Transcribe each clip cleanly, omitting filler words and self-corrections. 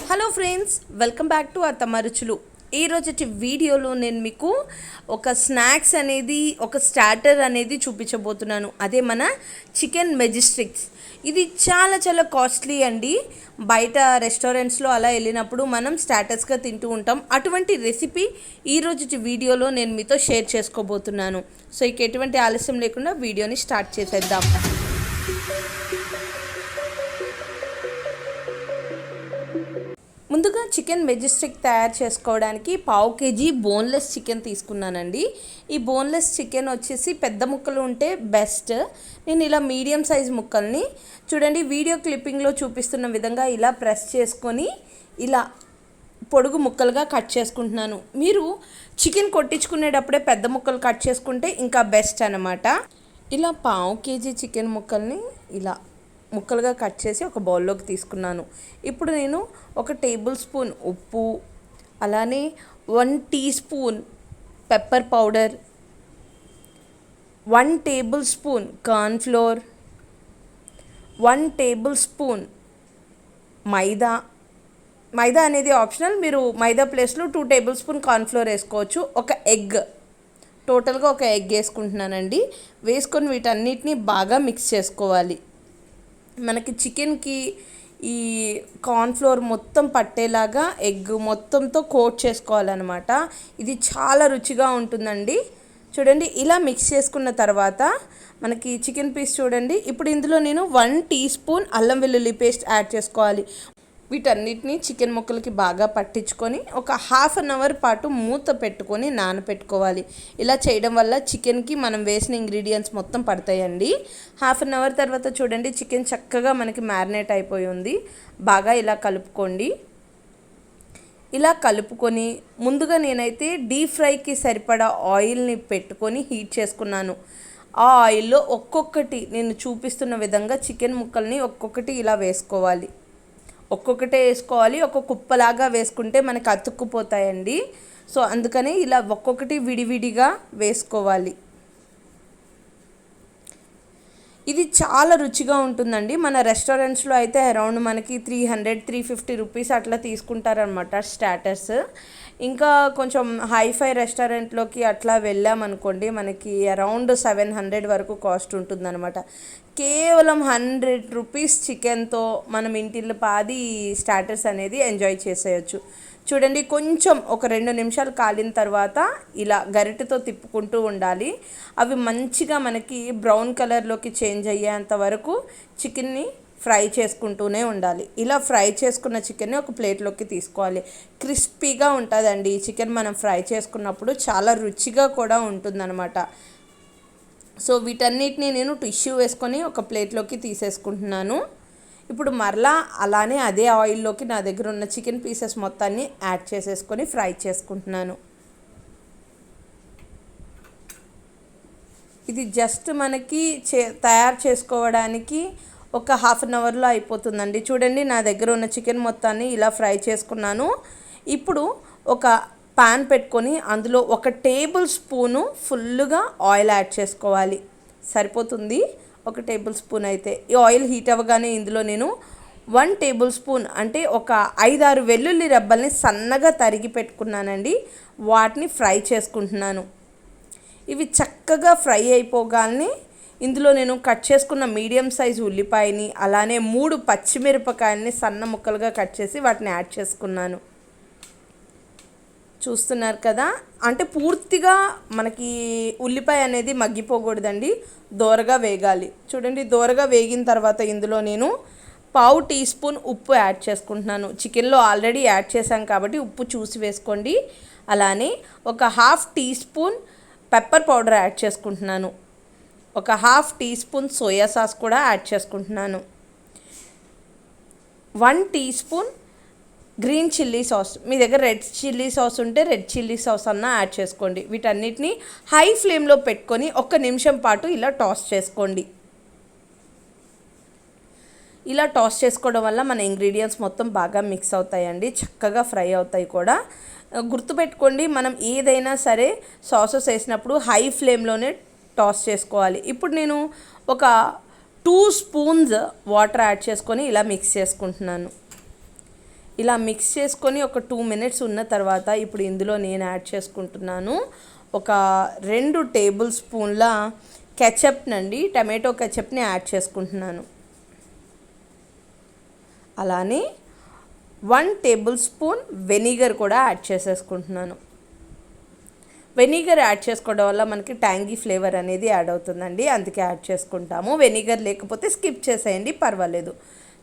Hello friends, welcome back to అత్తమ్మ రుచులు. ఈరోజు వీడియోలో నేను మీకు ఒక స్నాక్స్ అనేది, ఒక స్టార్టర్ అనేది చూపించబోతున్నాను. అదే మన చికెన్ మెజెస్టిక్స్. ఇది చాలా చాలా కాస్ట్లీ అండి. బయట రెస్టారెంట్స్లో అలా వెళ్ళినప్పుడు మనం స్టార్టర్స్గా తింటూ ఉంటాం. అటువంటి రెసిపీ ఈరోజు వీడియోలో నేను మీతో షేర్ చేసుకోబోతున్నాను. సో ఇక ఎటువంటి ఆలస్యం లేకుండా వీడియోని స్టార్ట్ చేసేద్దాం. ముందుగా చికెన్ మెజెస్టిక్ తయారు చేసుకోవడానికి 1/2 kg బోన్లెస్ చికెన్ తీసుకున్నానండి. ఈ బోన్లెస్ చికెన్ వచ్చేసి పెద్ద ముక్కలు ఉంటే బెస్ట్. నేను ఇలా మీడియం సైజ్ ముక్కల్ని చూడండి, వీడియో క్లిప్పింగ్లో చూపిస్తున్న విధంగా ఇలా ప్రెస్ చేసుకొని ఇలా పొడుగు ముక్కలుగా కట్ చేసుకుంటున్నాను. మీరు చికెన్ కొట్టించుకునేటప్పుడే పెద్ద ముక్కలు కట్ చేసుకుంటే ఇంకా బెస్ట్ అన్నమాట. ఇలా 1/2 kg చికెన్ ముక్కల్ని ఇలా ముక్కలుగా కట్ చేసి ఒక బౌల్లోకి తీసుకున్నాను. ఇప్పుడు నేను 1 టేబుల్ స్పూన్ ఉప్పు, అలానే 1 teaspoon pepper powder, 1 tablespoon cornflour, 1 tablespoon maida అనేది ఆప్షనల్. మీరు మైదా ప్లేస్లో 2 టేబుల్ స్పూన్ కార్న్ఫ్లోర్ వేసుకోవచ్చు. ఒక ఎగ్, టోటల్గా ఒక ఎగ్ వేసుకుంటున్నానండి. వేసుకొని వీటన్నిటిని బాగా మిక్స్ చేసుకోవాలి. మనకి చికెన్కి ఈ కార్న్ఫ్లోర్ మొత్తం పట్టేలాగా ఎగ్ మొత్తంతో కోట్ చేసుకోవాలన్నమాట. ఇది చాలా రుచిగా ఉంటుందండి. చూడండి, ఇలా మిక్స్ చేసుకున్న తర్వాత మనకి చికెన్ పీస్ చూడండి. ఇప్పుడు ఇందులో నేను 1 టీ స్పూన్ అల్లం వెల్లుల్లి పేస్ట్ యాడ్ చేసుకోవాలి. వీటన్నిటిని చికెన్ ముక్కలకి బాగా పట్టించుకొని ఒక 1/2 అవర్ పాటు మూత పెట్టుకొని నానపెట్టుకోవాలి. ఇలా చేయడం వల్ల చికెన్కి మనం వేసిన ఇంగ్రీడియంట్స్ మొత్తం పడతాయండి. 1/2 అవర్ తర్వాత చూడండి, చికెన్ చక్కగా మనకి మ్యారినేట్ అయిపోయి ఉంది. బాగా ఇలా కలుపుకోండి. ఇలా కలుపుకొని ముందుగా నేనైతే డీప్ ఫ్రైకి సరిపడా ఆయిల్ని పెట్టుకొని హీట్ చేసుకున్నాను. ఆ ఆయిల్లో ఒక్కొక్కటి నేను చూపిస్తున్న విధంగా చికెన్ ముక్కల్ని ఒక్కొక్కటి ఇలా వేసుకోవాలి. ఒక్కొక్కటే వేసుకోవాలి. ఒక కుప్పలాగా వేసుకుంటే మనకి అతుక్కుపోతాయండి. సో అందుకని ఇలా ఒక్కొక్కటి విడివిడిగా వేసుకోవాలి. ఇది చాలా రుచిగా ఉంటుందండి. మన రెస్టారెంట్స్లో అయితే అరౌండ్ మనకి 300-350 రూపీస్ అట్లా తీసుకుంటారనమాట స్టార్టర్స్. ఇంకా కొంచెం హైఫై రెస్టారెంట్లోకి అట్లా వెళ్ళామనుకోండి, మనకి అరౌండ్ 700 వరకు కాస్ట్ ఉంటుందన్నమాట. కేవలం 100 రూపీస్ చికెన్తో మనం ఇంటిలో పాది స్టార్టర్స్ అనేది ఎంజాయ్ చేసేయచ్చు. చూడండి, కొంచెం ఒక 2 నిమిషాలు కాలిన తర్వాత ఇలా గరిటెతో తిప్పుకుంటూ ఉండాలి. అవి మంచిగా మనకి బ్రౌన్ కలర్లోకి చేంజ్ అయ్యేంత వరకు చికెన్ని ఫ్రై చేసుకుంటూనే ఉండాలి. ఇలా ఫ్రై చేసుకున్న చికెన్ని ఒక ప్లేట్లోకి తీసుకోవాలి. క్రిస్పీగా ఉంటుందండి ఈ చికెన్. మనం ఫ్రై చేసుకున్నప్పుడు చాలా రుచిగా కూడా ఉంటుందన్నమాట. సో వీటన్నిటిని నేను టిష్యూ వేసుకొని ఒక ప్లేట్లోకి తీసేసుకుంటున్నాను. ఇప్పుడు మరలా అలానే అదే ఆయిల్లోకి నా దగ్గర ఉన్న చికెన్ పీసెస్ మొత్తాన్ని యాడ్ చేసేసుకొని ఫ్రై చేసుకుంటున్నాను. ఇది జస్ట్ మనకి తయారు చేసుకోవడానికి ఒక 1/2 అవర్లో అయిపోతుందండి. చూడండి, నా దగ్గర ఉన్న చికెన్ మొత్తాన్ని ఇలా ఫ్రై చేసుకున్నాను. ఇప్పుడు ఒక పాన్ పెట్టుకొని అందులో 1 టేబుల్ స్పూను ఫుల్గా ఆయిల్ యాడ్ చేసుకోవాలి. సరిపోతుంది 1 టేబుల్ స్పూన్ అయితే. ఈ ఆయిల్ హీట్ అవ్వగానే ఇందులో నేను 1 టేబుల్ స్పూన్ అంటే ఒక 5-6 వెల్లుల్లి రెబ్బల్ని సన్నగా తరిగి పెట్టుకున్నానండి. వాటిని ఫ్రై చేసుకుంటున్నాను. ఇవి చక్కగా ఫ్రై అయిపోగానే ఇందులో నేను కట్ చేసుకున్న మీడియం సైజు ఉల్లిపాయని, అలానే 3 పచ్చిమిరపకాయలని సన్న ముక్కలుగా కట్ చేసి వాటిని యాడ్ చేసుకున్నాను. చూస్తున్నారు కదా, అంటే పూర్తిగా మనకి ఉల్లిపాయ అనేది మగ్గిపోకూడదండి, దోరగా వేగాలి. చూడండి, దోరగా వేగిన తర్వాత ఇందులో నేను 1/2 టీ స్పూన్ ఉప్పు యాడ్ చేసుకుంటున్నాను. చికెన్లో ఆల్రెడీ యాడ్ చేశాం కాబట్టి ఉప్పు చూసి వేసుకోండి. అలానే ఒక 1/2 teaspoon pepper powder add చేసుకుంటున్నాను. ఒక 1/2 టీ స్పూన్ సోయా సాస్ కూడా యాడ్ చేసుకుంటున్నాను. 1 teaspoon green chilli sauce, మీ దగ్గర రెడ్ చిల్లీ సాస్ ఉంటే రెడ్ చిల్లీ సాస్ అన్న యాడ్ చేసుకోండి. వీటన్నిటిని హై ఫ్లేమ్లో పెట్టుకొని 1 నిమిషం పాటు ఇలా టాస్ చేసుకోండి. ఇలా టాస్ చేసుకోవడం వల్ల మన ఇంగ్రీడియంట్స్ మొత్తం బాగా మిక్స్ అవుతాయండి, చక్కగా ఫ్రై అవుతాయి కూడా. గుర్తుపెట్టుకోండి, మనం ఏదైనా సరే సాసెస్ వేసినప్పుడు హై ఫ్లేమ్లోనే టాస్ చేసుకోవాలి. ఇప్పుడు నేను ఒక 2 స్పూన్స్ వాటర్ యాడ్ చేసుకొని ఇలా మిక్స్ చేసుకుంటున్నాను. ఇలా మిక్స్ చేసుకొని ఒక 2 మినిట్స్ ఉన్న తర్వాత ఇప్పుడు ఇందులో నేను యాడ్ చేసుకుంటున్నాను ఒక 2 టేబుల్ స్పూన్ల కెచప్ నండి, టమాటో కెచప్ని యాడ్ చేసుకుంటున్నాను. అలానే 1 టేబుల్ స్పూన్ వెనిగర్ కూడా యాడ్ చేసేసుకుంటున్నాను. వెనిగర్ యాడ్ చేసుకోవడం వల్ల మనకి ట్యాంగీ ఫ్లేవర్ అనేది యాడ్ అవుతుందండి, అందుకే యాడ్ చేసుకుంటాము. వెనిగర్ లేకపోతే స్కిప్ చేసేయండి, పర్వాలేదు.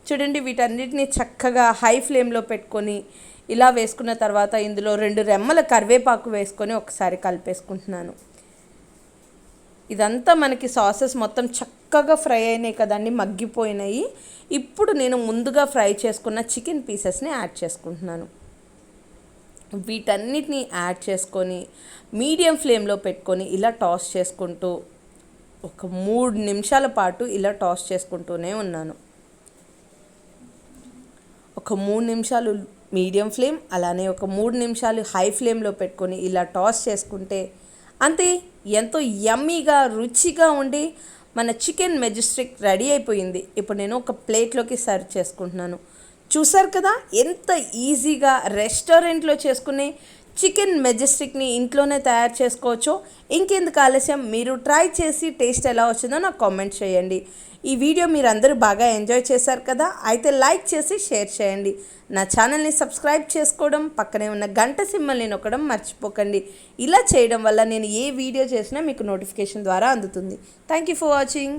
చూడండి, వీటన్నిటిని చక్కగా హై ఫ్లేమ్లో పెట్టుకొని ఇలా వేసుకున్న తర్వాత ఇందులో 2 రెమ్మల కరివేపాకు వేసుకొని ఒకసారి కలిపేసుకుంటున్నాను. ఇదంతా మనకి సాసెస్ మొత్తం చక్కగా ఫ్రై అయినాయి కదండి, మగ్గిపోయినాయి. ఇప్పుడు నేను ముందుగా ఫ్రై చేసుకున్న చికెన్ పీసెస్ని యాడ్ చేసుకుంటున్నాను. వీటన్నిటిని యాడ్ చేసుకొని మీడియం ఫ్లేమ్లో పెట్టుకొని ఇలా టాస్ చేసుకుంటూ ఒక 3 నిమిషాల పాటు ఇలా టాస్ చేసుకుంటూనే ఉన్నాను. ఒక 3 నిమిషాలు మీడియం ఫ్లేమ్, అలానే ఒక 3 నిమిషాలు హై ఫ్లేమ్లో పెట్టుకొని ఇలా టాస్ చేసుకుంటే అంతే, ఎంతో యమ్మీగా రుచిగా ఉండి మన చికెన్ మెజెస్టిక్ రెడీ అయిపోయింది. ఇప్పుడు నేను ఒక ప్లేట్లోకి సర్వ్ చేసుకుంటున్నాను. చూసారు కదా ఎంత ఈజీగా రెస్టారెంట్లో చేసుకునే చికెన్ మెజెస్టిక్ని ఇంట్లోనే తయారు చేసుకోవచ్చో. ఇంకెందుకు ఆలస్యం, మీరు ట్రై చేసి టేస్ట్ ఎలా వచ్చిందో నాకు కామెంట్ చేయండి. ఈ వీడియో మీరు అందరూ బాగా ఎంజాయ్ చేశారు కదా, అయితే లైక్ చేసి షేర్ చేయండి. నా ఛానల్ని సబ్స్క్రైబ్ చేసుకోవడం, పక్కనే ఉన్న గంట సింబల్ని నొక్కడం మర్చిపోకండి. ఇలా చేయడం వల్ల నేను ఏ వీడియో చేసినా మీకు నోటిఫికేషన్ ద్వారా అందుతుంది. Thank you for watching.